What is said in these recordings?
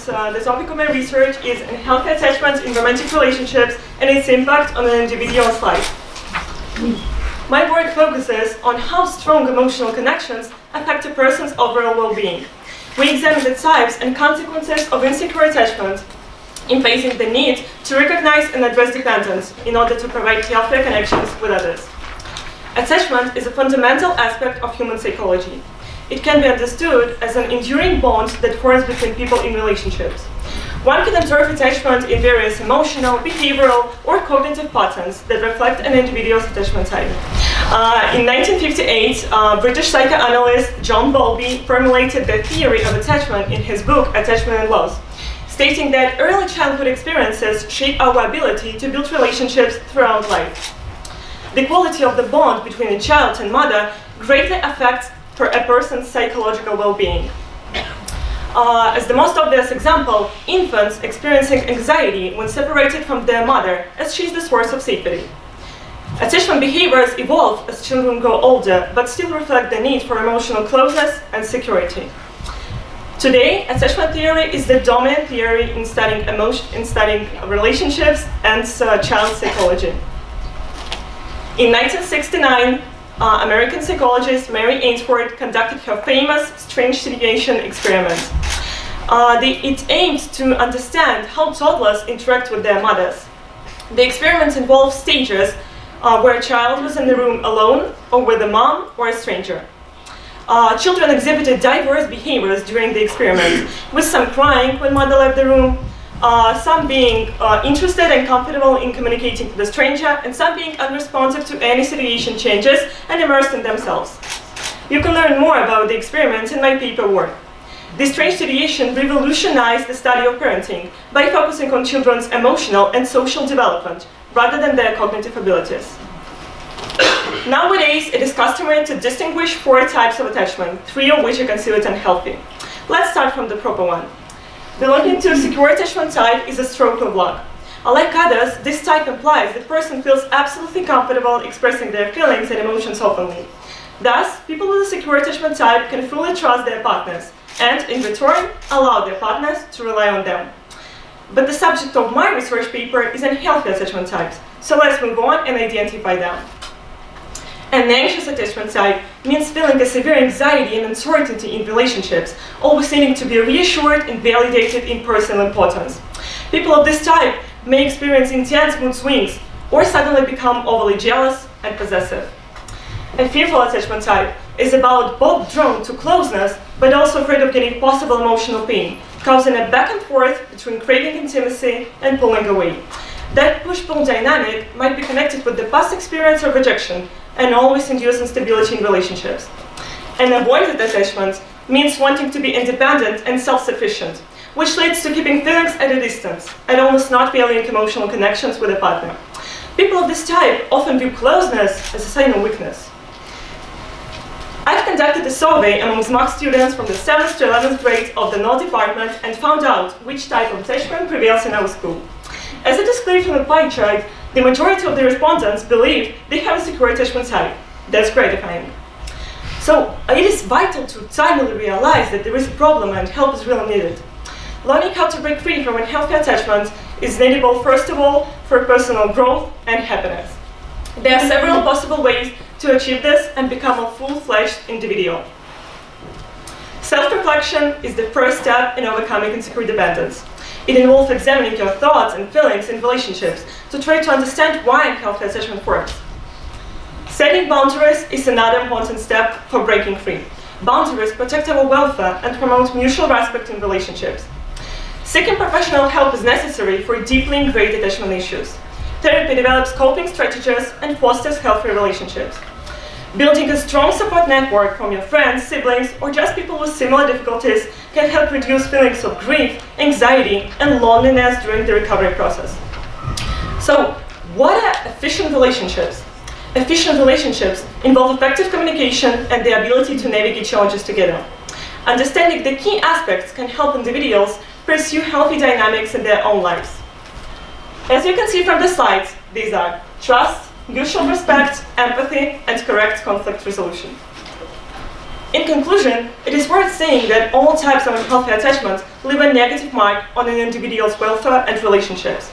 the topic of my research is unhealthy attachment in romantic relationships and its impact on an individual's life. My work focuses on how strong emotional connections affect a person's overall well-being. We examine the types and consequences of insecure attachment in facing the need to recognize and address dependence in order to provide healthier connections with others. Attachment is a fundamental aspect of human psychology. It can be understood as an enduring bond that forms between people in relationships. One can observe attachment in various emotional, behavioral, or cognitive patterns that reflect an individual's attachment type. In 1958, British psychoanalyst John Bowlby formulated the theory of attachment in his book Attachment and Loss, stating that early childhood experiences shape our ability to build relationships throughout life. The quality of the bond between a child and mother greatly affects a person's psychological well-being. As the most obvious example, infants experiencing anxiety when separated from their mother, as she is the source of safety. Attachment behaviors evolve as children grow older, but still reflect the need for emotional closeness and security. Today, attachment theory is the dominant theory in studying relationships and child psychology. In 1969, American psychologist Mary Ainsworth conducted her famous strange situation experiment. It aimed to understand how toddlers interact with their mothers. The experiment involved stages where a child was in the room alone or with a mom or a stranger. Children exhibited diverse behaviors during the experiment, with some crying when mother left the room, some being interested and comfortable in communicating to the stranger, and some being unresponsive to any situation changes and immersed in themselves. You can learn more about the experiment in my paper work. This strange situation revolutionized the study of parenting by focusing on children's emotional and social development, rather than their cognitive abilities. Nowadays, it is customary to distinguish 4 types of attachment, 3 of which are considered unhealthy. Let's start from the proper one. Belonging to a secure attachment type is a stroke of luck. Unlike others, this type implies that the person feels absolutely comfortable expressing their feelings and emotions openly. Thus, people with a secure attachment type can fully trust their partners and, in return, allow their partners to rely on them. But the subject of my research paper is unhealthy attachment types, so let's move on and identify them. An anxious attachment type means feeling a severe anxiety and uncertainty in relationships, always needing to be reassured and validated in personal importance. People of this type may experience intense mood swings or suddenly become overly jealous and possessive. A fearful attachment type is about both drawn to closeness but also afraid of getting possible emotional pain, causing a back and forth between craving intimacy and pulling away. That push-pull dynamic might be connected with the past experience of rejection and always induce instability in relationships. An avoidant attachment means wanting to be independent and self-sufficient, which leads to keeping feelings at a distance and almost not feeling emotional connections with a partner. People of this type often view closeness as a sign of weakness. I've conducted a survey among Взмах students from the 7th to 11th grades of the law department and found out which type of attachment prevails in our school. As it is clear from the pie chart, the majority of the respondents believe they have a secure attachment type. That's gratifying. So it is vital to timely realize that there is a problem and help is really needed. Learning how to break free from unhealthy attachment is needable, first of all, for personal growth and happiness. There are several possible ways to achieve this and become a full-fledged individual. Self-reflection is the first step in overcoming insecure dependence. It involves examining your thoughts and feelings in relationships to try to understand why unhealthy attachment works. Setting boundaries is another important step for breaking free. Boundaries protect our welfare and promote mutual respect in relationships. Seeking professional help is necessary for deeply ingrained attachment issues. Therapy develops coping strategies and fosters healthy relationships. Building a strong support network from your friends, siblings, or just people with similar difficulties can help reduce feelings of grief, anxiety, and loneliness during the recovery process. So, what are efficient relationships? Efficient relationships involve effective communication and the ability to navigate challenges together. Understanding the key aspects can help individuals pursue healthy dynamics in their own lives. As you can see from the slides, these are trust, mutual respect, empathy, and correct conflict resolution. In conclusion, it is worth saying that all types of unhealthy attachments leave a negative mark on an individual's welfare and relationships.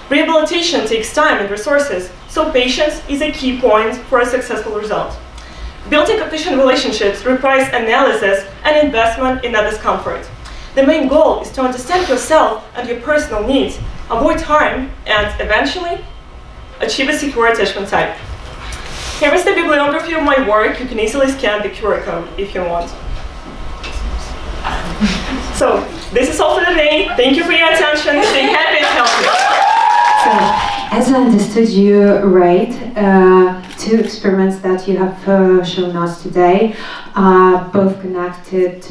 Rehabilitation takes time and resources, so patience is a key point for a successful result. Building efficient relationships requires analysis and investment in that discomfort. The main goal is to understand yourself and your personal needs, avoid harm, and eventually achieve a secure attachment type. Here is the bibliography of my work. You can easily scan the QR code if you want. So, this is all for today. Thank you for your attention. Stay happy and healthy. So, as I understood you right, two experiments that you have shown us today are both connected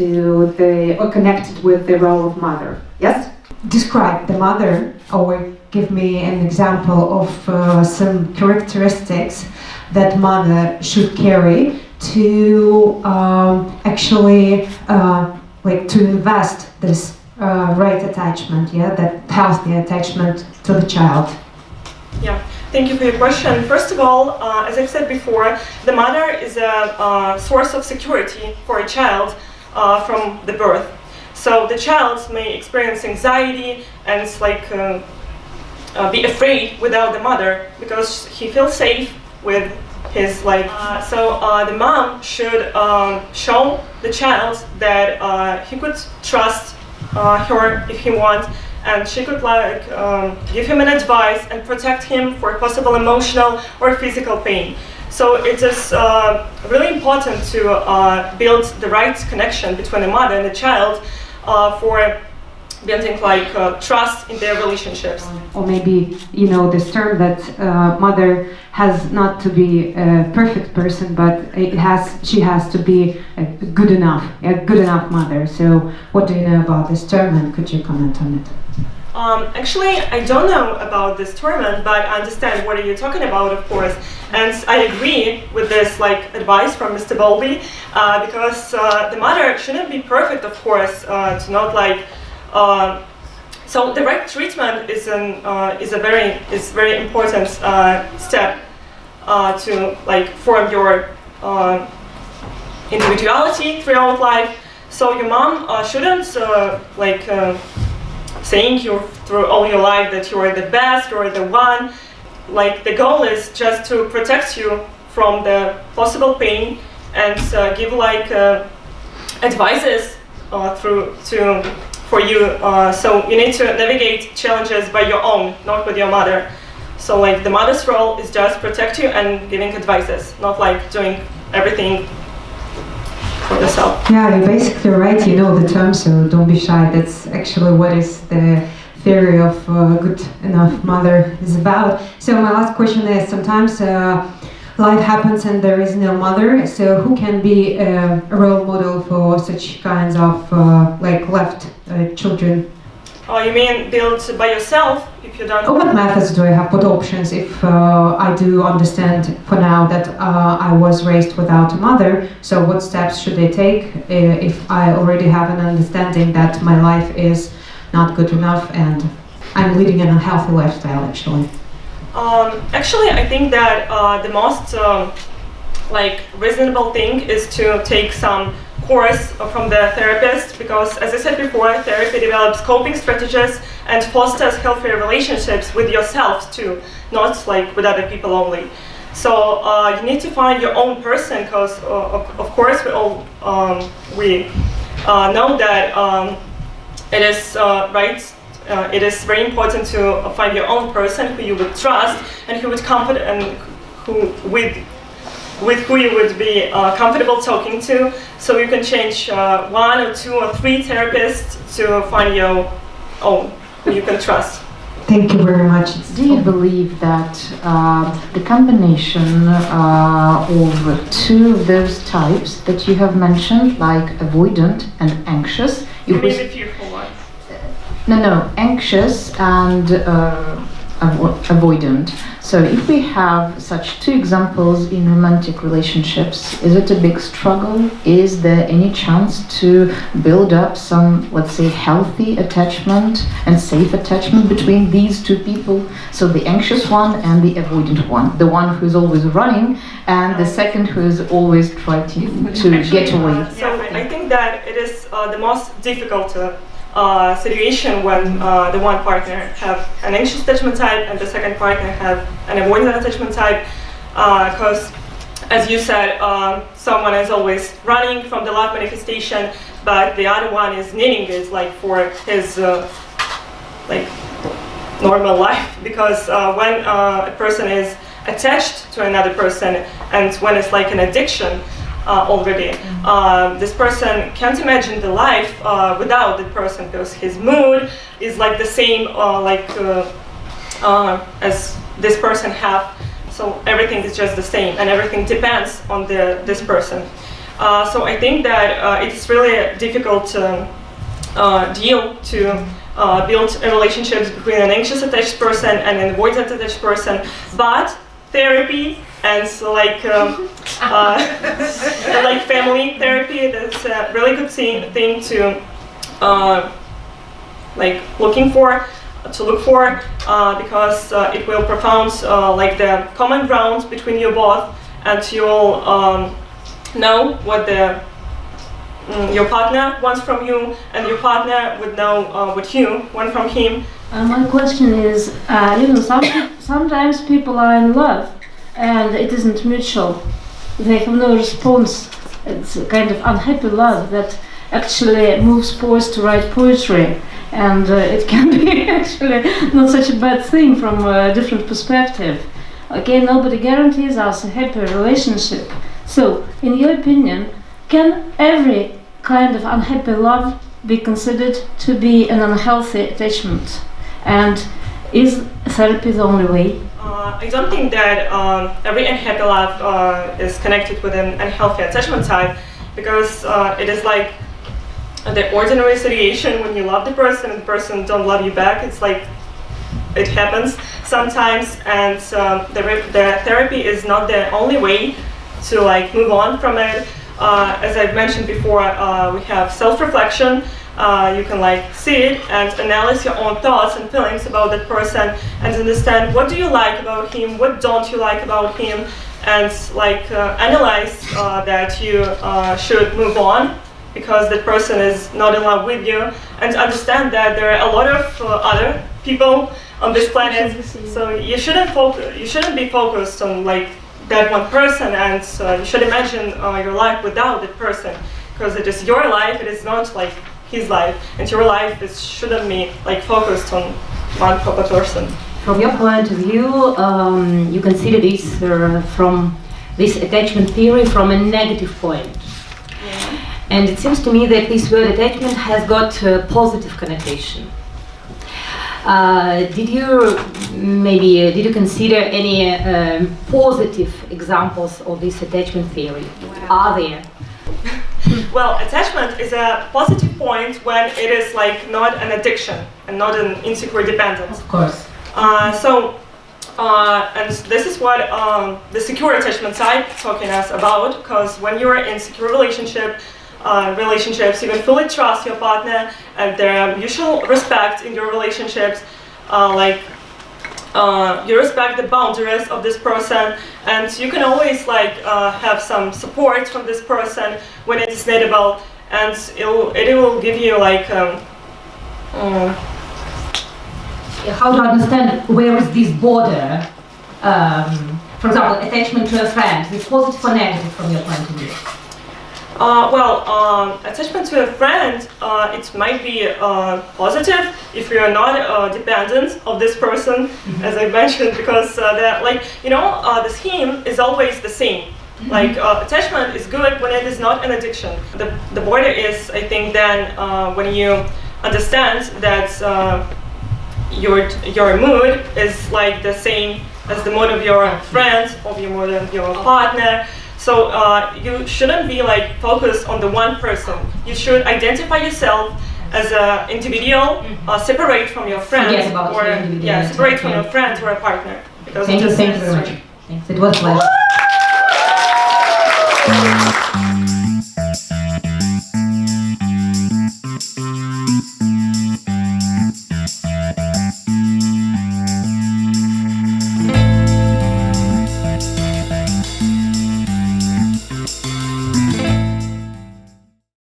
with the role of mother. Yes? Describe the mother, or give me an example of some characteristics that mother should carry to actually to invest this right attachment, that healthy attachment to the child. Yeah, thank you for your question. First of all, as I've said before, the mother is a source of security for a child from the birth. So the child may experience anxiety and be afraid without the mother because he feels safe with his the mom should show the child that he could trust her if he wants, and she could give him an advice and protect him for possible emotional or physical pain. So it is really important to build the right connection between the mother and the child for building trust in their relationships. Or maybe, this term that mother has not to be a perfect person, but she has to be a good enough mother. So what do you know about this term, and could you comment on it? Actually, I don't know about this term, but I understand what you're talking about, of course. And I agree with this advice from Mr. Bowlby, because the mother shouldn't be perfect, of course, to not so the right treatment is very important step to form your individuality throughout life. So your mom shouldn't saying you through all your life that you are the best or the one. The goal is just to protect you from the possible pain and give advices for you. So you need to navigate challenges by your own, not with your mother. So the mother's role is just protect you and giving advices, not doing everything for yourself. Yeah, you're basically right. You know the term, so don't be shy. That's actually what is the theory of good enough mother is about. So my last question is, sometimes life happens and there is no mother, so who can be a role model for such kinds of left children? Oh, you mean build by yourself if you don't? What methods do I have? What options if I do understand for now that I was raised without a mother? So what steps should I take if I already have an understanding that my life is not good enough and I'm leading an unhealthy lifestyle actually? Actually, I think that the most reasonable thing is to take some course from the therapist, because as I said before, therapy develops coping strategies and fosters healthier relationships with yourself too, not with other people only. So you need to find your own person, because of course we all know that it is it is very important to find your own person who you would trust and who would comfort and with who you would be comfortable talking to. So you can change 1 or 2 or 3 therapists to find your own who you can trust. Thank you very much. Do you believe that the combination of 2 of those types that you have mentioned, like avoidant and anxious, You mean the fearful ones? No, anxious and avoidant. So if we have such two examples in romantic relationships, is it a big struggle? Is there any chance to build up some, let's say, healthy attachment and safe attachment between these two people? So the anxious one and the avoidant one, the one who is always running and the second who is always trying to get away. So I think that it is the most difficult situation when the one partner have an anxious attachment type and the second partner have an avoidant attachment type, because as you said, someone is always running from the love manifestation, but the other one is needing this like for his like normal life, because when a person is attached to another person and when it's like an addiction already, this person can't imagine the life without the person, because his mood is like the same as this person have. So everything is just the same, and everything depends on this person. So I think that it's really a difficult deal to build relationships between an anxious attached person and an avoidant attached person. But therapy and so like like family therapy, that's a really good thing to like look for, because it will profound like the common ground between you both, and you'll know what your partner wants from you, and your partner would know what you want from him. My question is, sometimes people are in love and it isn't mutual. They have no response. It's a kind of unhappy love that actually moves poets to write poetry, and it can be actually not such a bad thing from a different perspective. Okay, nobody guarantees us a happy relationship. So, in your opinion, can every kind of unhappy love be considered to be an unhealthy attachment? And is therapy the only way? I don't think that every unhappy love is connected with an unhealthy attachment type, because it is like the ordinary situation when you love the person and the person don't love you back. It's like it happens sometimes, and the therapy is not the only way to like move on from it. As I've mentioned before, we have self-reflection. You can like see it and analyze your own thoughts and feelings about that person, and understand what do you like about him, what don't you like about him, and like analyze that you should move on because that person is not in love with you, and understand that there are a lot of other people on this planet. So you shouldn't be focused on like that one person, and you should imagine your life without that person, because it is your life. It is not like his life, and your life shouldn't be like focused on one proper person. From your point of view, you consider this from this attachment theory from a negative point. Yeah. And it seems to me that this word attachment has got a positive connotation. Did you consider any positive examples of this attachment theory? Are there? Well, attachment is a positive point when it is like not an addiction and not an insecure dependence. Of course. And this is what the secure attachment type talking us about, because when you are in secure relationships, you can fully trust your partner, and there are mutual respect in your relationships. You respect the boundaries of this person, and you can always like have some support from this person when it is needable, and it will give you like how to understand where is this border? For example, attachment to a friend, is it positive or negative from your point of view? Attachment to a friend, it might be positive if you are not dependent of this person, as I mentioned, because the scheme is always the same. Like attachment is good when it is not an addiction. The border is, I think, then when you understand that your mood is like the same as the mood of your friend, or your mood of your partner. So you shouldn't be like focused on the one person. You should identify yourself as an individual, separate from your friends, Forget about your individuality. separate from your friends or a partner. Because Thank you very much. Thanks. It was a pleasure.